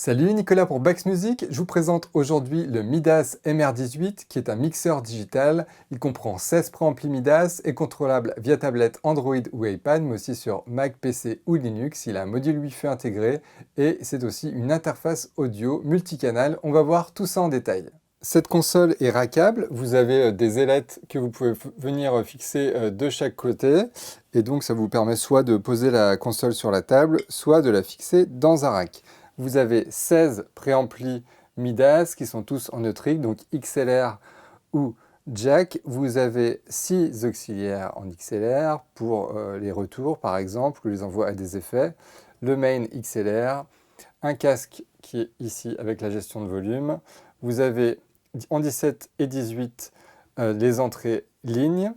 Salut Nicolas pour Bax Music, je vous présente aujourd'hui le Midas MR18 qui est un mixeur digital. Il comprend 16 préamplis Midas, est contrôlable via tablette Android ou iPad mais aussi sur Mac, PC ou Linux. Il a un module Wi-Fi intégré et c'est aussi une interface audio multicanal. On va voir tout ça en détail. Cette console est rackable, vous avez des ailettes que vous pouvez venir fixer de chaque côté et donc ça vous permet soit de poser la console sur la table, soit de la fixer dans un rack. Vous avez 16 préamplis Midas qui sont tous en eutrique, donc XLR ou jack. Vous avez 6 auxiliaires en XLR pour les retours par exemple, ou les envois à des effets. Le main XLR, un casque qui est ici avec la gestion de volume. Vous avez en 17 et 18 les entrées lignes.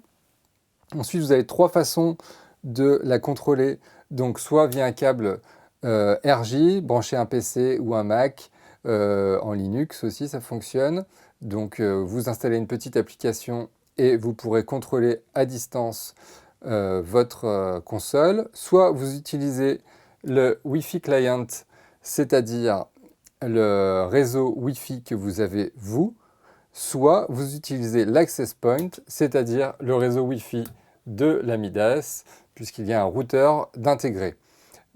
Ensuite, vous avez 3 façons de la contrôler, donc soit via un câble RJ, brancher un PC ou un Mac, en Linux aussi ça fonctionne. Donc vous installez une petite application et vous pourrez contrôler à distance votre console. Soit vous utilisez le Wi-Fi client, c'est-à-dire le réseau Wi-Fi que vous avez vous, soit vous utilisez l'Access Point, c'est-à-dire le réseau Wi-Fi de la Midas, puisqu'il y a un routeur d'intégrer.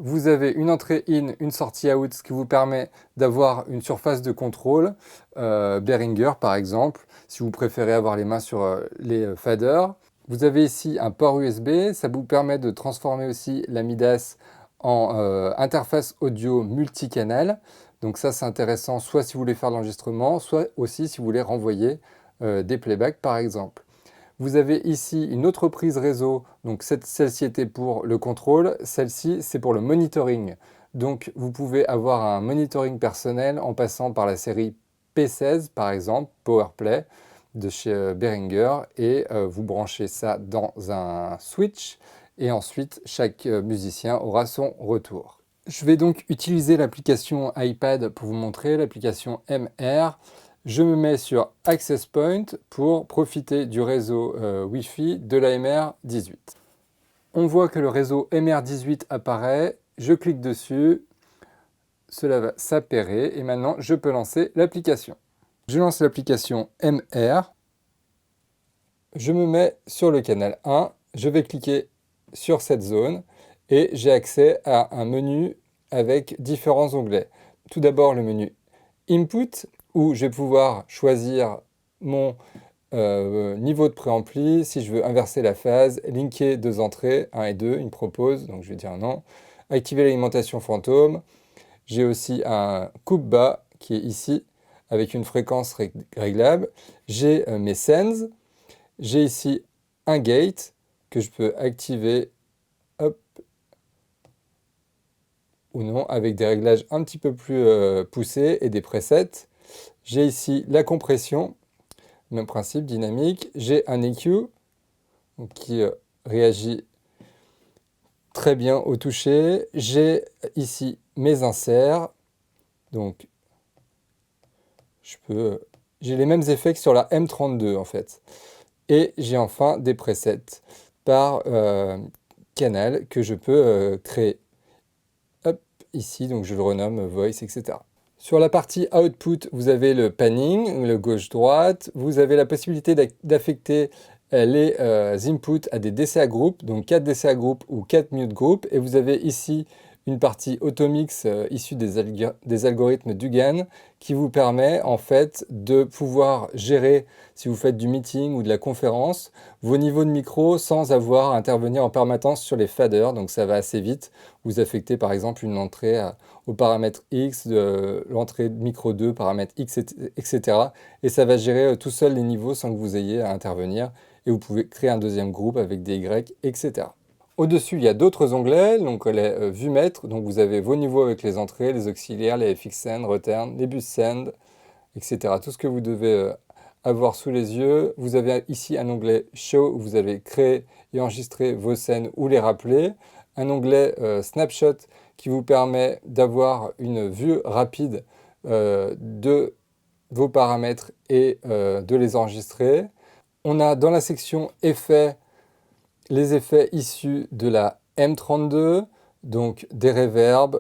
Vous avez une entrée in, une sortie out, ce qui vous permet d'avoir une surface de contrôle, Behringer par exemple, si vous préférez avoir les mains sur les faders. Vous avez ici un port USB, ça vous permet de transformer aussi la Midas en interface audio multicanal. Donc ça c'est intéressant, soit si vous voulez faire l'enregistrement, soit aussi si vous voulez renvoyer des playbacks par exemple. Vous avez ici une autre prise réseau, donc celle-ci était pour le contrôle, celle-ci c'est pour le monitoring. Donc vous pouvez avoir un monitoring personnel en passant par la série P16 par exemple, PowerPlay de chez Behringer, et vous branchez ça dans un switch et ensuite chaque musicien aura son retour. Je vais donc utiliser l'application iPad pour vous montrer, l'application MR. Je me mets sur Access Point pour profiter du réseau Wi-Fi de la MR18. On voit que le réseau MR18 apparaît, je clique dessus, cela va s'appairer et maintenant je peux lancer l'application. Je lance l'application MR, je me mets sur le canal 1, je vais cliquer sur cette zone et j'ai accès à un menu avec différents onglets. Tout d'abord le menu Input, où je vais pouvoir choisir mon niveau de préampli, si je veux inverser la phase, linker 2 entrées, 1 et 2, il me propose, donc je vais dire non. Activer l'alimentation fantôme. J'ai aussi un coupe-bas qui est ici, avec une fréquence réglable. J'ai mes sends. J'ai ici un gate que je peux activer, hop, ou non, avec des réglages un petit peu plus poussés et des presets. J'ai ici la compression, même principe, dynamique. J'ai un EQ qui réagit très bien au toucher. J'ai ici mes inserts. Donc, j'ai les mêmes effets que sur la M32 en fait. Et j'ai enfin des presets par canal que je peux créer. Hop, ici, donc je le renomme Voice, etc. Sur la partie Output, vous avez le panning, le gauche-droite. Vous avez la possibilité d'affecter les inputs à des DCA groups, donc 4 DCA groups ou 4 mute groups. Et vous avez ici une partie automix issue des algorithmes d'UGAN qui vous permet en fait de pouvoir gérer, si vous faites du meeting ou de la conférence, vos niveaux de micro sans avoir à intervenir en permanence sur les faders. Donc ça va assez vite. Vous affectez par exemple une entrée au paramètre X, l'entrée de micro 2, paramètre X, etc. Et ça va gérer tout seul les niveaux sans que vous ayez à intervenir. Et vous pouvez créer un deuxième groupe avec des Y, etc. Au-dessus, il y a d'autres onglets, donc les vues maîtres, donc vous avez vos niveaux avec les entrées, les auxiliaires, les FX send, return, les bus send, etc. Tout ce que vous devez avoir sous les yeux. Vous avez ici un onglet Show où vous avez créé et enregistré vos scènes ou les rappeler. Un onglet Snapshot qui vous permet d'avoir une vue rapide de vos paramètres et de les enregistrer. On a dans la section Effets les effets issus de la M32, Donc des reverbs,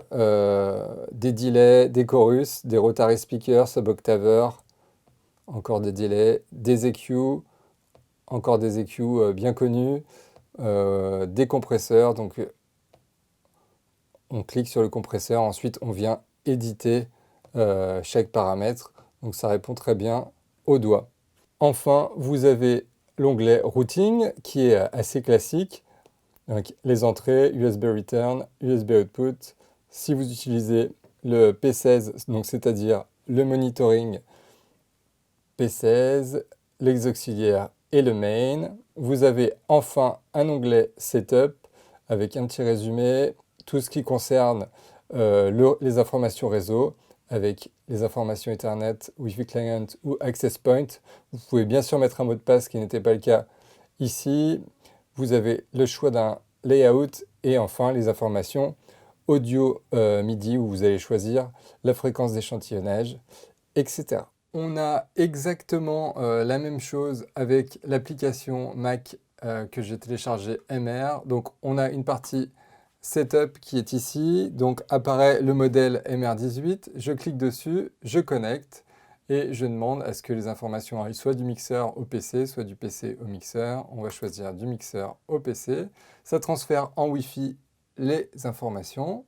des delays, des chorus, des rotary speakers, sub-octaveurs, encore des delays, des EQ, encore des EQ bien connus, des compresseurs. Donc on clique sur le compresseur, ensuite on vient éditer chaque paramètre. Donc ça répond très bien au doigt. Enfin, vous avez l'onglet Routing qui est assez classique. Donc, les entrées, USB Return, USB Output. Si vous utilisez le P16, donc c'est-à-dire le monitoring P16, les auxiliaires et le main, vous avez enfin un onglet Setup avec un petit résumé, tout ce qui concerne les informations réseau, avec les informations Ethernet, Wi-Fi Client ou Access Point. Vous pouvez bien sûr mettre un mot de passe, ce qui n'était pas le cas ici. Vous avez le choix d'un layout et enfin les informations audio MIDI où vous allez choisir la fréquence d'échantillonnage, etc. On a exactement la même chose avec l'application Mac que j'ai téléchargée MR. Donc on a une partie Setup qui est ici. Donc apparaît le modèle MR18. Je clique dessus, je connecte et je demande à ce que les informations aillent soit du mixeur au PC, soit du PC au mixeur. On va choisir du mixeur au PC. Ça transfère en Wi-Fi les informations.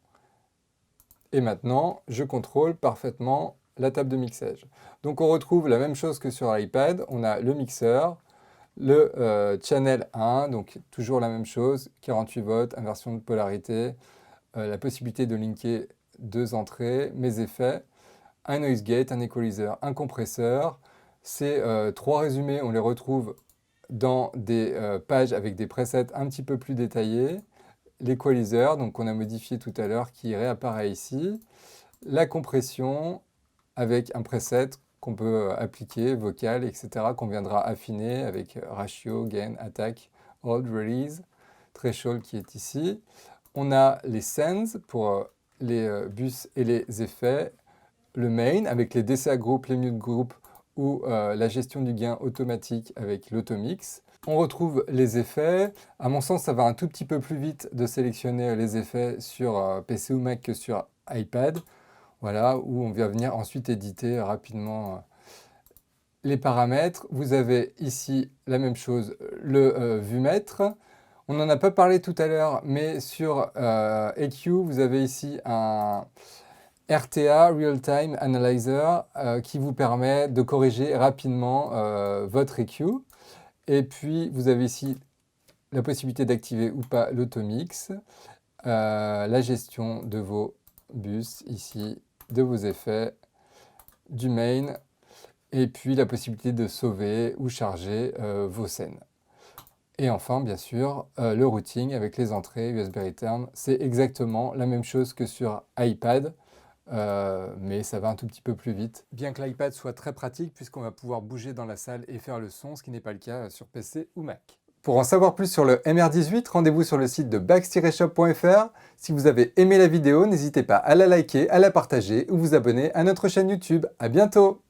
Et maintenant, je contrôle parfaitement la table de mixage. Donc on retrouve la même chose que sur l'iPad. On a le mixeur, le channel 1, donc toujours la même chose, 48 volts, inversion de polarité, la possibilité de linker deux entrées, mes effets, un noise gate, un equalizer, un compresseur. Ces trois résumés, on les retrouve dans des pages avec des presets un petit peu plus détaillés. L'equalizer, donc qu'on a modifié tout à l'heure, qui réapparaît ici. La compression avec un preset qu'on peut appliquer, vocal, etc., qu'on viendra affiner avec ratio, gain, attack, hold, release, threshold qui est ici. On a les sends pour les bus et les effets, le main avec les DCA group, les mute group ou la gestion du gain automatique avec l'automix. On retrouve les effets. À mon sens, ça va un tout petit peu plus vite de sélectionner les effets sur PC ou Mac que sur iPad. Voilà, où on va venir ensuite éditer rapidement les paramètres. Vous avez ici la même chose, le vumètre. On n'en a pas parlé tout à l'heure, mais sur EQ, vous avez ici un RTA, Real Time Analyzer, qui vous permet de corriger rapidement votre EQ. Et puis, vous avez ici la possibilité d'activer ou pas l'automix, la gestion de vos bus ici, de vos effets, du main, et puis la possibilité de sauver ou charger vos scènes. Et enfin, bien sûr, le routing avec les entrées USB Return, c'est exactement la même chose que sur iPad, mais ça va un tout petit peu plus vite. Bien que l'iPad soit très pratique puisqu'on va pouvoir bouger dans la salle et faire le son, ce qui n'est pas le cas sur PC ou Mac. Pour en savoir plus sur le MR18, rendez-vous sur le site de bax-shop.fr. Si vous avez aimé la vidéo, n'hésitez pas à la liker, à la partager ou vous abonner à notre chaîne YouTube. À bientôt!